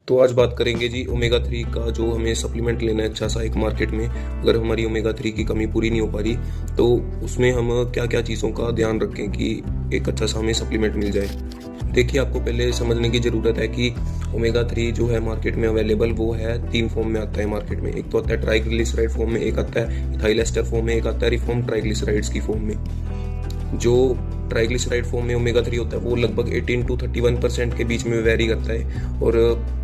तो आज बात करेंगे जी ओमेगा 3 का जो हमें सप्लीमेंट लेना है अच्छा सा एक मार्केट में। अगर हमारी ओमेगा 3 की कमी पूरी नहीं हो पा रही तो उसमें हम क्या-क्या चीज़ों का ध्यान रखें कि एक अच्छा सा हमें सप्लीमेंट मिल जाए। देखिए, आपको पहले समझने की ज़रूरत है कि ओमेगा 3 जो है मार्केट में अवेलेबल वो है 3 फॉर्म में आता है मार्केट में। एक तो आता है ट्राइग्लिसराइड फॉर्म में, एक आता है इथाइल एस्टर फॉर्म में, एक आता है रिफॉर्म ट्राइग्लिसराइड्स की फॉर्म में। जो ट्राइग्लिसराइड फॉर्म में ओमेगा 3 होता है वो लगभग 18 टू 31% के बीच में वेरी करता है, और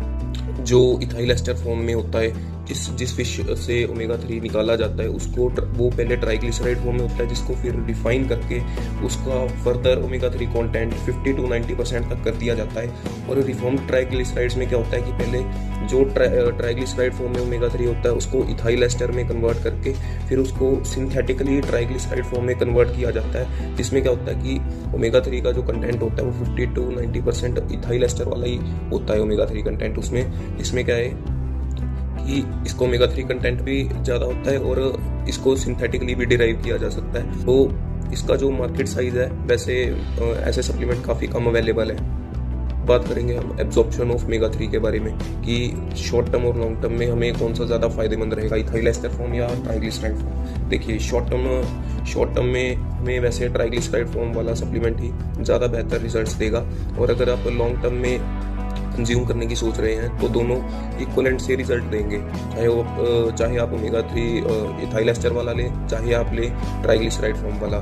जो इथाइल एस्टर फॉर्म में होता है, जिस जिस फिश से ओमेगा 3 निकाला जाता है उसको वो पहले ट्राइग्लिसराइड फॉर्म में होता है, जिसको फिर रिफाइन करके उसका फर्दर ओमेगा 3 कंटेंट 50 टू 90% तक कर दिया जाता है। और रिफॉर्म ट्राइग्लिसराइड्स में क्या होता है कि पहले जो ट्राइग्लिसराइड फॉर्म में ओमेगा 3 होता है उसको इथाइल एस्टर में कन्वर्ट करके फिर उसको सिंथेटिकली ट्राइग्लिसराइड फॉर्म में कन्वर्ट किया जाता है, जिसमें क्या होता है कि ओमेगा 3 का जो कंटेंट होता है वो 50 टू 90% इथाइल एस्टर वाला ही होता है ओमेगा 3 कंटेंट उसमें। इसमें क्या है कि इसको ओमेगा 3 कंटेंट भी ज़्यादा होता है और इसको सिंथेटिकली भी डिराइव किया जा सकता है। तो इसका जो मार्केट साइज़ है, वैसे ऐसे सप्लीमेंट काफ़ी कम अवेलेबल है। बात करेंगे हम एब्जॉर्प्शन ऑफ ओमेगा 3 के बारे में कि शॉर्ट टर्म और लॉन्ग टर्म में हमें कौन सा ज़्यादा फायदेमंद रहेगा, इथाइल एस्टर फॉर्म या ट्राइग्लिसराइड फॉर्म। देखिए, शॉर्ट टर्म में हमें वैसे ट्राइग्लिसराइड फॉर्म वाला सप्लीमेंट ही ज़्यादा बेहतर रिजल्ट्स देगा, और अगर आप लॉन्ग टर्म में कंज्यूम करने की सोच रहे हैं तो दोनों इक्वलेंट से रिजल्ट देंगे, चाहे आप ओमेगा 3 इथाइल एस्टर वाला लें, चाहे आप लें ट्राइग्लिसराइड फॉर्म वाला।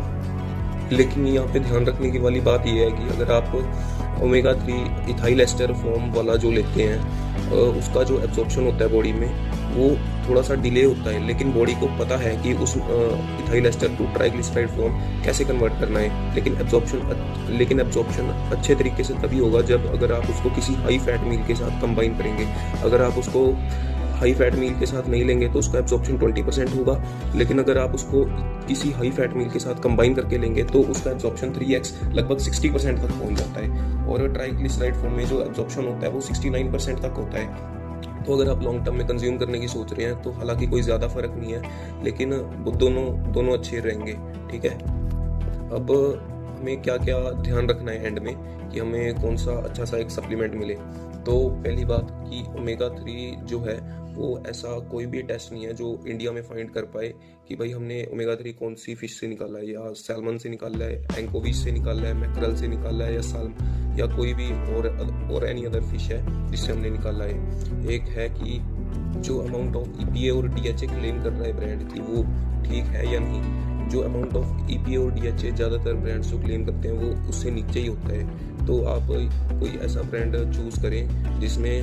लेकिन यहाँ पे ध्यान रखने की वाली बात यह है कि अगर आप ओमेगा 3 इथाइल एस्टर फॉर्म वाला जो लेते हैं उसका जो एब्जॉर्प्शन होता है बॉडी में वो थोड़ा सा डिले होता है, लेकिन बॉडी को पता है कि उस ethyl ester to triglyceride form कैसे कन्वर्ट करना है। लेकिन एब्जॉर्प्शन अच्छे तरीके से तभी होगा जब अगर आप उसको किसी हाई फैट मील के साथ कंबाइन करेंगे। अगर आप उसको हाई फैट मील के साथ नहीं लेंगे तो उसका एब्जॉर्प्शन 20% होगा, लेकिन अगर आप उसको किसी हाई फैट मील के साथ कंबाइन करके लेंगे तो उसका एब्जॉर्प्शन 3x लगभग 60% तक पहुंच जाता है, और ट्राइग्लिसराइड फॉर्म में जो एब्जॉर्प्शन होता है वो 69% तक होता है। तो अगर आप लॉन्ग टर्म में कंज्यूम करने की सोच रहे हैं तो हालांकि कोई ज़्यादा फर्क नहीं है, लेकिन वो दोनों अच्छे रहेंगे। ठीक है, अब हमें क्या क्या ध्यान रखना है एंड में कि हमें कौन सा अच्छा सा एक सप्लीमेंट मिले। तो पहली बात कि ओमेगा 3 जो है वो ऐसा कोई भी टेस्ट नहीं है जो इंडिया में फाइंड कर पाए कि भाई हमने ओमेगा 3 कौन सी फिश से निकाला है, या सैल्मन से निकाला है, एंकोविच से निकाला है, मैकरल से निकाला है, या कोई भी और एनी अदर फिश है जिससे हमने निकाला है। एक है कि जो अमाउंट ऑफ EPA और DHA क्लेम कर रहा है ब्रांड की वो ठीक है या नहीं। जो अमाउंट ऑफ EPA और DHA ज़्यादातर ब्रांड्स जो क्लेम करते हैं वो उससे नीचे ही होता है। तो आप कोई ऐसा ब्रांड चूज़ करें जिसमें